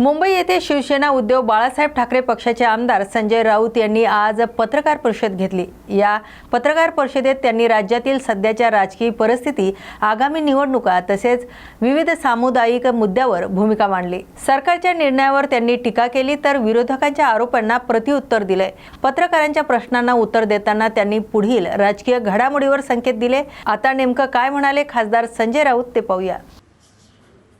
मुंबई येथे शिवसेना उद्धव बाळासाहेब ठाकरे पक्षाचे आमदार संजय राऊत यांनी आज पत्रकार परिषद घेतली। या पत्रकार परिषदेत त्यांनी राज्यातील सध्याच्या राजकीय परिस्थिती, आगामी निवडणुका तसेच विविध सामुदायिक मुद्द्यावर भूमिका मांडली। सरकारच्या निर्णयावर त्यांनी टीका केली तर विरोधकांच्या आरोपांना प्रत्युत्तर दिले। पत्रकारांच्या प्रश्नांना उत्तर देताना त्यांनी पुढील राजकीय घडामोडीवर संकेत दिले। आता नेमकं काय म्हणाले खासदार संजय राऊत ते पाहूया।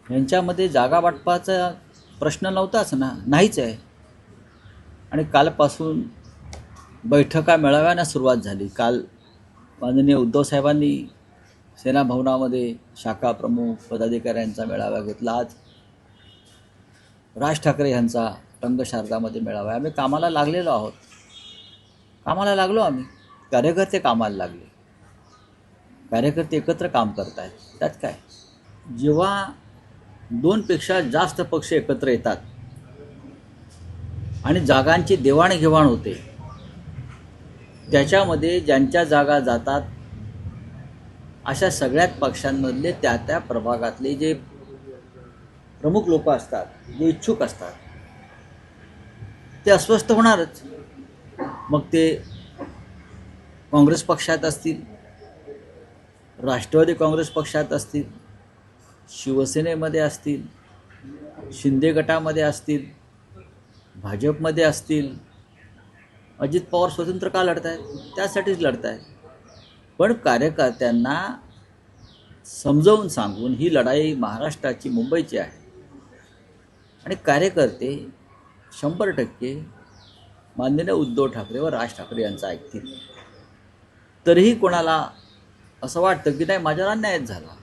यांच्यामध्ये जागा वाटपाचा प्रश्न नव्हताच ना, नाहीच आहे। आणि कालपासून बैठका मेळाव्याना सुरुवात झाली। काल माननीय उद्धव साहेबांनी सेना भवनामध्ये शाखा प्रमुख पदाधिकाऱ्यांचा मेळावा घेतला। आज राज ठाकरे यांचा रंगशारदामध्ये मेळावा आहे। आम्ही कामाला लागलेलो आहोत, कामाला लागलो आम्ही, कार्यकर्ते कामाला लागले, कार्यकर्ते एकत्र काम करत आहेत। त्यात काय, जेव्हा दोनपेक्षा जास्त पक्ष एकत्र येतात आणि जागांची देवाणघेवाण होते, त्याच्यामध्ये ज्यांच्या जागा जातात अशा सगळ्याच पक्षांमधले त्या प्रभागातले जे प्रमुख लोक असतात, जे इच्छुक असतात, ते अस्वस्थ होणारच। मग ते काँग्रेस पक्षात असतील, राष्ट्रवादी काँग्रेस पक्षात असतील, शिवसेनेमध्ये असतील, शिंदे गटामध्ये असतील, भाजपमध्ये असतील। अजित पवार स्वतंत्र का लढत आहेत? त्यासाठीच लढत आहेत। पण कार्यकर्त्यांना समजावून सांगून ही लढाई महाराष्ट्राची, मुंबईची आहे आणि कार्यकर्ते 100% माननीय उद्धव ठाकरे व राज ठाकरे यांचं ऐकतील। तरीही कोणाला असं वाटतं की नाही, माझ्यावर अन्यायच झाला,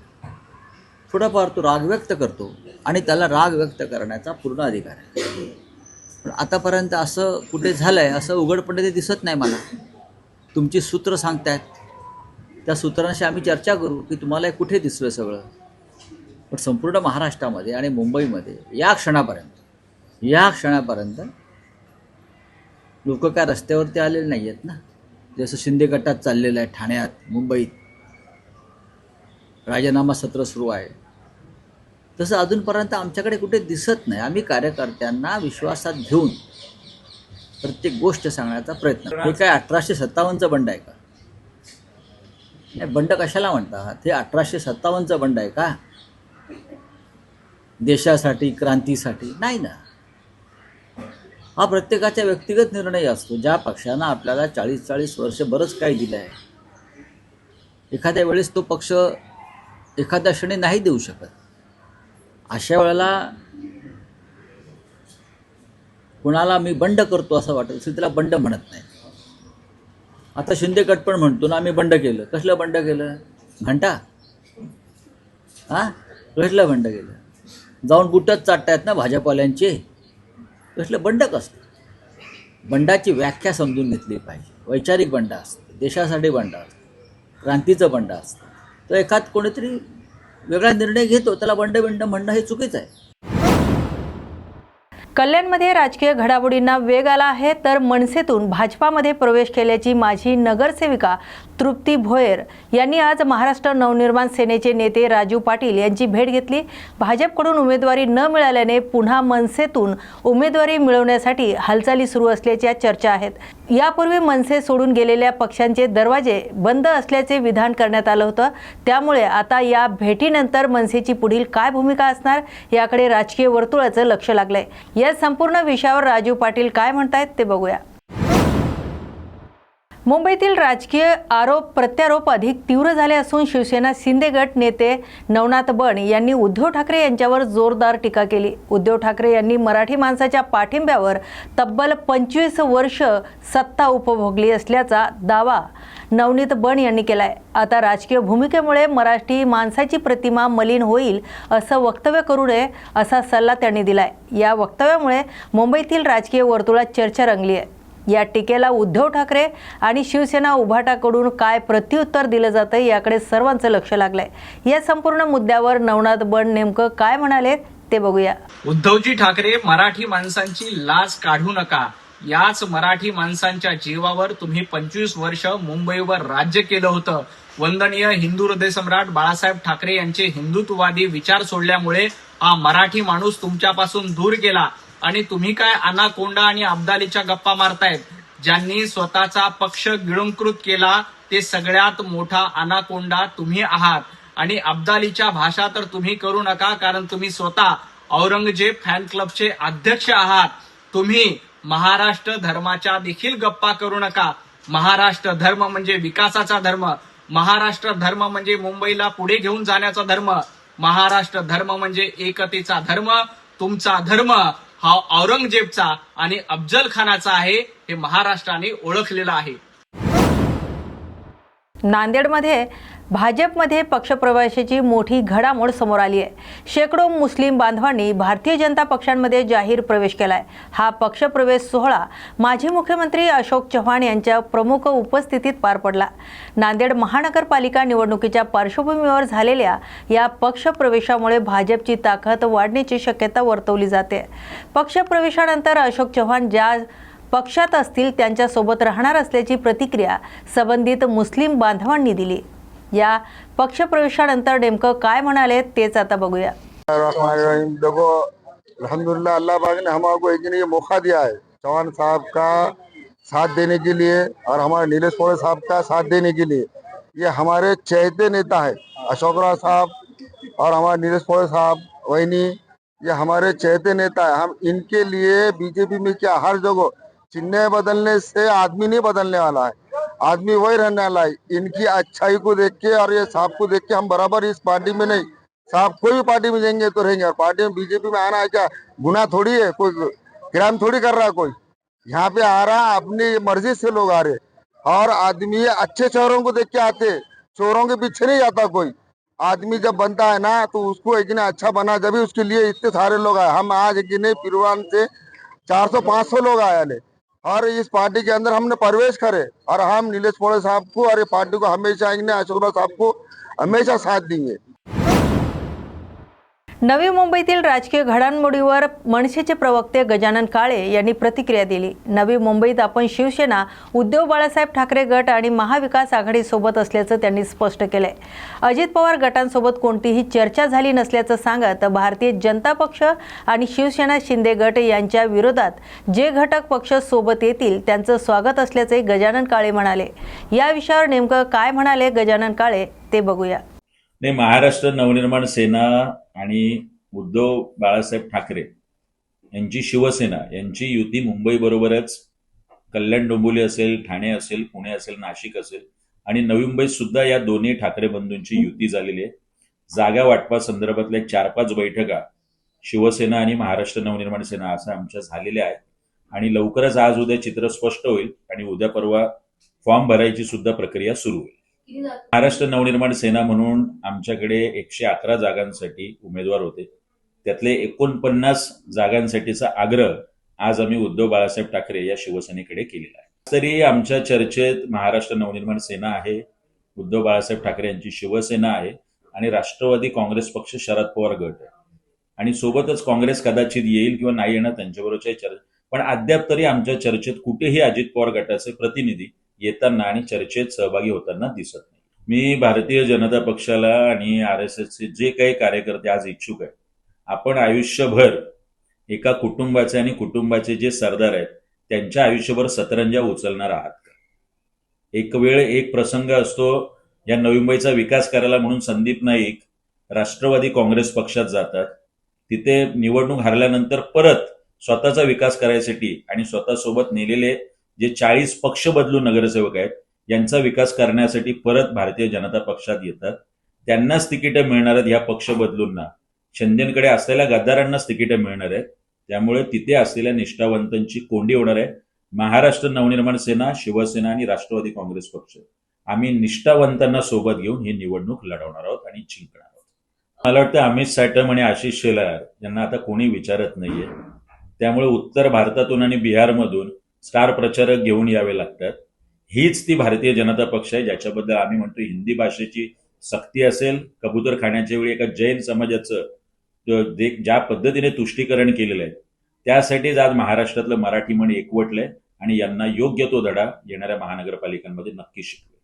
थोडाफार तो राग व्यक्त करतो आणि त्याला राग व्यक्त करण्याचा पूर्ण अधिकार आहे। पण आतापर्यंत असं कुठे झालं आहे असं उघडपणे ते दिसत नाही मला। तुमची सूत्र सांगतायत, त्या सूत्रांशी आम्ही चर्चा करू की तुम्हाला कुठे दिसलं सगळं। पण संपूर्ण महाराष्ट्रामध्ये आणि मुंबईमध्ये या क्षणापर्यंत लोक काय रस्त्यावरती आलेले नाही आहेत ना। जसं शिंदे गटात चाललेलं आहे, ठाण्यात, मुंबईत राजीनामा सत्र सुरू आहे, तसं अजूनपर्यंत आमच्याकडे कुठे दिसत नाही। आम्ही कार्यकर्त्यांना विश्वासात घेऊन प्रत्येक गोष्ट सांगण्याचा प्रयत्न। हे काय 1857चं बंड आहे का? नाही, बंड कशाला म्हणतात? हे 1857चं बंड आहे का? देशासाठी, क्रांतीसाठी नाही ना। हा प्रत्येकाचा व्यक्तिगत निर्णय असतो। ज्या पक्षानं आपल्याला 40 वर्ष बरंच काही दिलं आहे, एखाद्या वेळेस तो पक्ष एखाद्या क्षणी नाही देऊ शकत। अशा वेळेला कुणाला मी बंड करतो असं वाटत असेल त्याला बंड म्हणत नाही। आता शिंदे गट पण म्हणतो ना, आम्ही बंड केलं। कसलं बंड केलं? घंटा कसलं बंड केलं? जाऊन बुटच चाटतायत ना भाजपवाल्यांचे, कसलं बंड कसलं? बंडाची व्याख्या समजून घेतली पाहिजे। वैचारिक बंड असते, देशासाठी बंड असतं, क्रांतीचं बंड असतं। तर एखाद कोणीतरी वेगळा निर्णय घेतो, त्याला बंड म्हणणं हे चुकीचं आहे। कल्याणमध्ये राजकीय घडामोडींना वेग आला आहे, तर मनसेतून भाजपामध्ये प्रवेश केल्याची माजी नगरसेविका तृप्ती भोयर यांनी आज महाराष्ट्र नवनिर्माण सेनेचे नेते राजू पाटील यांची भेट घेतली। भाजपकडून उमेदवारी न मिळाल्याने पुन्हा मनसेतून उमेदवारी मिळवण्यासाठी हालचाली सुरू असल्याच्या चर्चा आहेत। यापूर्वी मनसे सोडून गेलेल्या पक्षांचे दरवाजे बंद असल्याचे विधान करण्यात आलं होतं। त्यामुळे आता या भेटीनंतर मनसेची पुढील काय भूमिका असणार याकडे राजकीय वर्तुळाचं लक्ष लागलंय। या संपूर्ण विषयावर राजू पाटील काय म्हणतायत ते बघूया। मुंबईतील राजकीय आरोप प्रत्यारोप अधिक तीव्र झाले असून शिवसेना शिंदे गट नेते नवनाथ बन यांनी उद्धव ठाकरे यांच्यावर जोरदार टीका केली। उद्धव ठाकरे यांनी मराठी माणसाच्या पाठिंब्यावर तब्बल 25 वर्ष सत्ता उपभोगली असल्याचा दावा नवनीत बन यांनी केलाय। आता राजकीय भूमिकेमुळे मराठी माणसाची प्रतिमा मलिन होईल असं वक्तव्य करू नये असा सल्ला त्यांनी दिलाय। या वक्तव्यामुळे मुंबईतील राजकीय वर्तुळात चर्चा रंगली आहे। या टीकेला उद्धव ठाकरे आणि शिवसेना उभाटाकडून काय प्रत्युत्तर दिलं जातं याकडे सर्वांचं लक्ष लागलंय। या संपूर्ण मुद्द्यावर नवनाथ बन नेमकं काय म्हणाले ते बघूया। उद्धवजी ठाकरे, मराठी माणसांची लाज काढू नका। याच मराठी माणसांच्या जीवावर तुम्ही 25 वर्ष मुंबईवर राज्य केलं होतं। वंदनीय हिंदू हृदय सम्राट बाळासाहेब ठाकरे यांचे हिंदुत्ववादी विचार सोडल्यामुळे हा मराठी माणूस तुमच्यापासून दूर गेला आणि तुम्ही काय अनाकोंडा आणि अब्दालीच्या गप्पा मारतायत. ज्यांनी स्वतःचा पक्ष गिळंकृत केला ते सगळ्यात मोठा अनाकोंडा तुम्ही आहात. आणि अब्दालीच्या भाषा तर तुम्ही करू नका, कारण तुम्ही स्वतः औरंगजेब फॅन क्लबचे अध्यक्ष आहात. तुम्ही महाराष्ट्र धर्माच्या देखील गप्पा करू नका. महाराष्ट्र धर्म म्हणजे विकासाचा धर्म, महाराष्ट्र धर्म म्हणजे मुंबईला पुढे घेऊन जाण्याचा धर्म, महाराष्ट्र धर्म म्हणजे एकतेचा धर्म. तुमचा धर्म हा औरंगजेबचा आणि अफजल खानाचा आहे, हे महाराष्ट्राने ओळखलेलं आहे. नांदेडमध्ये भाजपमध्ये पक्षप्रवेशाची मोठी घडामोड समोर आली आहे. शेकडो मुस्लिम बांधवांनी भारतीय जनता पक्षांमध्ये जाहीर प्रवेश केलाय. हा पक्षप्रवेश सोहळा माजी मुख्यमंत्री अशोक चव्हाण यांच्या प्रमुख उपस्थितीत पार पडला. नांदेड महानगरपालिका निवडणुकीच्या पार्श्वभूमीवर झालेल्या या पक्षप्रवेशामुळे भाजपची ताकद वाढण्याची शक्यता वर्तवली जाते. पक्षप्रवेशानंतर अशोक चव्हाण ज्या पक्षात असतील त्यांच्यासोबत राहणार असल्याची प्रतिक्रिया संबंधित मुस्लिम बांधवांनी दिली. या पक्षप्रवेशानंतर नेमकं काय म्हणाले तेच आता बघूया. देखो अल्हम्दुलिल्लाह अल्लाह पाक ने हमको एक दिन ये मौका दिया है चौहान साहब का साथ देने के लिए और हमारे नीलेश पोड़े साहब का साथ देने के लिए. ये हमारे चहेते नेता है अशोकराव साहब और हमारे नीलेश पोड़े साहब वहीनी, ये हमारे चहेते नेता है. हम इनके लिए बीजेपी में क्या हर जगह चिन्ह बदलने से आदमी नहीं बदलने वाला है, आदमी वही रहने वाला है. इनकी अच्छाई को देख के और ये साहब को देख के हम बराबर इस पार्टी में नहीं, साहब कोई भी पार्टी में जाएंगे तो रहेंगे. और पार्टी में बीजेपी में आना है क्या गुनाह थोड़ी है, कोई क्राइम थोड़ी कर रहा है कोई. यहाँ पे आ रहा अपनी मर्जी से लोग आ रहे और आदमी अच्छे चोरों को देख के आते, चोरों के पीछे नहीं जाता कोई. आदमी जब बनता है ना तो उसको एक दिन अच्छा बना, जब भी उसके लिए इतने सारे लोग आए. हम आज एक दिन पिरवान से 400-500 लोग आए और इस पार्टी के अंदर हमने प्रवेश करे और हम नीलेश पोड़े साहब को और ये पार्टी को हमेशा अशोकराव साहब को हमेशा साथ देंगे. नवी मुंबईतील राजकीय घडामोडीवर मनसेचे प्रवक्ते गजानन काळे यांनी प्रतिक्रिया दिली. नवी मुंबईत आपण शिवसेना, उद्धव बाळासाहेब ठाकरे गट आणि महाविकास आघाडी सोबत असल्याचं त्यांनी स्पष्ट केलंय. अजित पवार गटांसोबत कोणतीही चर्चा झाली नसल्याचं सांगत भारतीय जनता पक्ष आणि शिवसेना शिंदे गट यांच्या विरोधात जे घटक पक्ष सोबत येतील त्यांचं स्वागत असल्याचे गजानन काळे म्हणाले. या विषयावर नेमकं काय म्हणाले गजानन काळे ते बघूया. नाही, महाराष्ट्र नवनिर्माण सेना आणि उद्धव बाळासाहेब ठाकरे यांची शिवसेना यांची युती मुंबई बरोबरच कल्याण डोंबिवली असेल, ठाणे असेल, पुणे असेल, नाशिक असेल आणि नवी मुंबईत सुद्धा या दोन्ही ठाकरे बंधूंची युती झालेली आहे. जागा वाटपा संदर्भातल्या 4-5 बैठका शिवसेना आणि महाराष्ट्र नवनिर्माण सेना असं आमच्या झालेल्या आहेत आणि लवकरच आज उद्या चित्र स्पष्ट होईल आणि उद्या परवा फॉर्म भरायची सुद्धा प्रक्रिया सुरू होईल. महाराष्ट्र नवनिर्माण सेना म्हणून आमच्याकडे 111 जागांसाठी उमेदवार होते. त्यातले 49 जागांसाठीचा आग्रह आज आम्ही उद्धव बाळासाहेब ठाकरे या शिवसेनेकडे केलेला आहे. तरी आमच्या चर्चेत महाराष्ट्र नवनिर्माण सेना आहे, उद्धव बाळासाहेब ठाकरे यांची शिवसेना आहे आणि राष्ट्रवादी काँग्रेस पक्ष शरद पवार गट आहे आणि सोबतच काँग्रेस कदाचित येईल किंवा नाही येणार त्यांच्याबरोबरच्या चर्चा. पण अद्याप तरी आमच्या चर्चेत कुठेही अजित पवार गटाचे प्रतिनिधी येताना आणि चर्चेत सहभागी होताना दिसत नाही. मी भारतीय जनता पक्षाला आणि RSSचे जे काही कार्यकर्ते आज इच्छुक आहेत, आपण आयुष्यभर एका कुटुंबाचे आणि कुटुंबाचे जे सरदार आहेत त्यांच्या आयुष्यभर सतरंजा उचलणार आहात का? एक वेळ एक प्रसंग असतो, या नवी मुंबईचा विकास करायला म्हणून संदीप नाईक राष्ट्रवादी काँग्रेस पक्षात जातात. तिथे निवडणूक हरल्यानंतर परत स्वतःचा विकास करायसाठी आणि स्वतःसोबत नेलेले जे 40 पक्ष बदलून नगरसेवक आहेत यांचा विकास करण्यासाठी परत भारतीय जनता पक्षात येतात. त्यांनाच तिकीटं मिळणार आहेत. ह्या पक्ष बदलूंना शिंदेकडे असलेल्या गद्दारांनाच तिकीटं मिळणार आहेत. त्यामुळे तिथे असलेल्या निष्ठावंतांची कोंडी होणार आहे. महाराष्ट्र नवनिर्माण सेना, शिवसेना आणि राष्ट्रवादी काँग्रेस पक्ष आम्ही निष्ठावंतांना सोबत घेऊन ही निवडणूक लढवणार आहोत आणि जिंकणार आहोत. मला वाटतं अमित साटम आणि आशिष शेलार यांना आता कोणी विचारत नाहीये. त्यामुळे उत्तर भारतातून आणि बिहारमधून स्टार प्रचारक घेऊन यावे लागतात. हीच ती भारतीय जनता पक्ष आहे ज्याच्याबद्दल आम्ही म्हणतो हिंदी भाषेची सक्ती असेल, कबूतर खाण्याच्या वेळी एका जैन समाजाचं ज्या पद्धतीने तुष्टीकरण केलेलं आहे त्यासाठीच आज महाराष्ट्रातलं मराठी मन एकवटलंय आणि यांना योग्य तो धडा येणाऱ्या महानगरपालिकांमध्ये नक्की शिकवेल.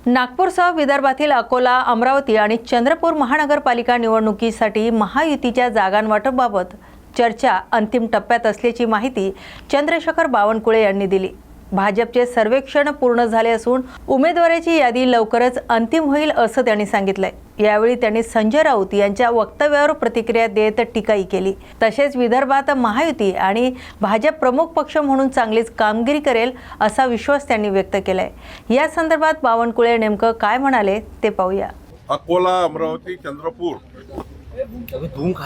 नागपूरसह विदर्भातील अकोला, अमरावती आणि चंद्रपूर महानगरपालिका निवडणुकीसाठी महायुतीच्या जागांवाटपाबाबत चर्चा अंतिम टप्प्यात असल्याची माहिती चंद्रशेखर बावनकुळे यांनी दिली। भाजपचे सर्वेक्षण पूर्ण झाले असून उमेदवाराची यादी लवकरच अंतिम होईल असं त्यांनी सांगितलंय। यावेळी त्यांनी संजय राऊत यांच्या वक्तव्यावर प्रतिक्रिया देत टीकाही केली। तसेच विदर्भात महायुती आणि भाजप प्रमुख पक्ष म्हणून चांगलीच कामगिरी करेल असा विश्वास त्यांनी व्यक्त केलाय। या संदर्भात बावनकुळे नेमकं काय म्हणाले ते पाहूया। अकोला, अमरावती, चंद्रपूर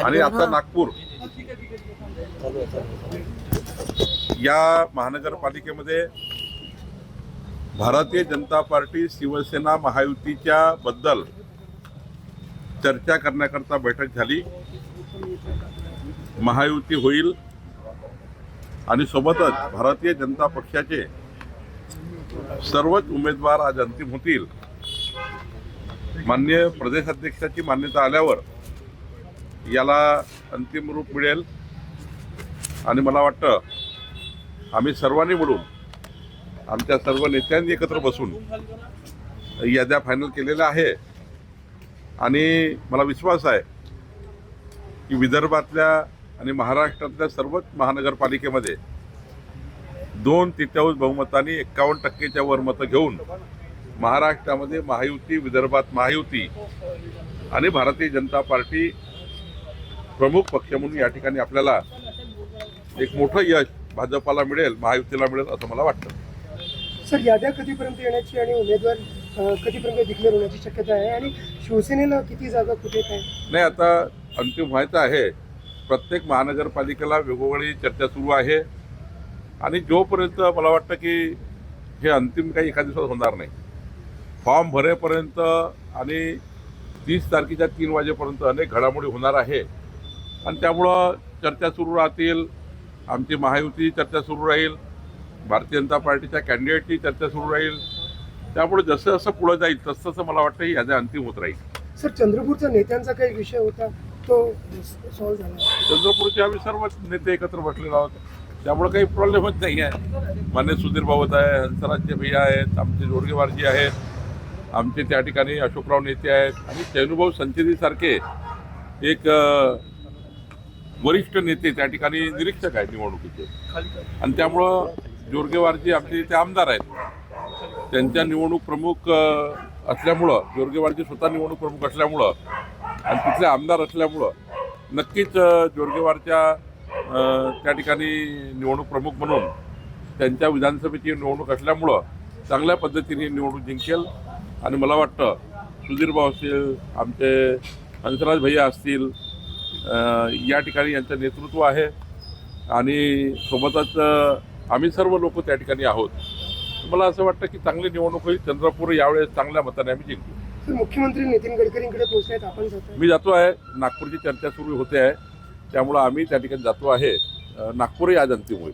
आणि आता नागपूर या महानगरपालिकेमध्ये भारतीय जनता पार्टी, शिवसेना, महायुतीच्या बद्दल चर्चा करण्याकरता बैठक झाली। महायुती होईल आणि सोबतच भारतीय जनता पक्षाचे सर्वच उमेदवार आज अंतिम होतील। माननीय प्रदेशाध्यक्षाची मान्यता आल्यावर याला अंतिम रूप मिळेल आणि मला वाटतं आम्ही सर्वांनी मिळून आमच्या सर्व नेत्यांनी एकत्र बसून याद्या फायनल केलेल्या आहे आणि मला विश्वास आहे की विदर्भातल्या आणि महाराष्ट्रातल्या सर्वच महानगरपालिकेमध्ये 2/3 बहुमताने 51% वर मतं घेऊन महाराष्ट्रामध्ये महायुती, विदर्भात महायुती आणि भारतीय जनता पार्टी प्रमुख पक्ष म्हणून या ठिकाणी आपल्याला एक मोठं यश भाजपाला मिळेल, महायुतीला मिळेल असं मला वाटतं। सर, याद्या कधीपर्यंत येण्याची आणि उमेदवार कधीपर्यंत डिक्लेअर होण्याची शक्यता आहे आणि शिवसेनेला किती जागा कुठे काय? नाही, आता अंतिम व्हायचं आहे। प्रत्येक महानगरपालिकेला वेगवेगळी चर्चा सुरू आहे आणि जोपर्यंत मला वाटतं की हे अंतिम काही एका दिवसात होणार नाही। फॉर्म भरेपर्यंत आणि 30 तारखेच्या 3 वाजेपर्यंत अनेक घडामोडी होणार आहे आणि त्यामुळं चर्चा सुरू राहतील। आमची महायुती चर्चा सुरू राहील, भारतीय जनता पार्टीच्या कॅन्डिडेटची चर्चा सुरू राहील। त्यामुळे जसं जसं पुढे जाईल तसं तसं मला वाटतं ही यादी अंतिम होत राहील। सर, चंद्रपूरचा नेत्यांचा काही विषय होता तो सॉल्व्ह झाला? चंद्रपूरचे आम्ही सर्व नेते एकत्र बसलेलो आहोत, त्यामुळे काही प्रॉब्लेमच नाही आहे। मान्य सुधीर भावत आहे, हंसराज भैया आहेत, आमचे जोडगेवारजी आहेत, आमचे त्या ठिकाणी अशोकराव नेते आहेत आणि चैनुभाऊ संचेतीसारखे एक वरिष्ठ नेते त्या ठिकाणी निरीक्षक आहेत निवडणुकीचे आणि त्यामुळं जोरगेवारजी आमचे इथे आमदार आहेत। त्यांच्या निवडणूक प्रमुख असल्यामुळं, जोरगेवारजी स्वतः निवडणूक प्रमुख असल्यामुळं आणि तिथले आमदार असल्यामुळं नक्कीच जोरगेवारच्या त्या ठिकाणी निवडणूक प्रमुख म्हणून त्यांच्या विधानसभेची निवडणूक असल्यामुळं चांगल्या पद्धतीने निवडणूक जिंकेल आणि मला वाटतं सुधीरभाऊ असतील, आमचे हंसराज भैया असतील, या ठिकाणी यांचं नेतृत्व आहे आणि सोबतच आम्ही सर्व लोक त्या ठिकाणी आहोत। मला असं वाटतं की चांगली निवडणूक होईल। चंद्रपूर यावेळेस चांगल्या मताने आम्ही जिंकू। मुख्यमंत्री नितीन गडकरींकडे पोहोचलेत, आपण जातो? मी जातो आहे, नागपूरची चर्चा सुरू होते आहे, त्यामुळं आम्ही त्या ठिकाणी जातो आहे। नागपूरही आज अंतिम होईल।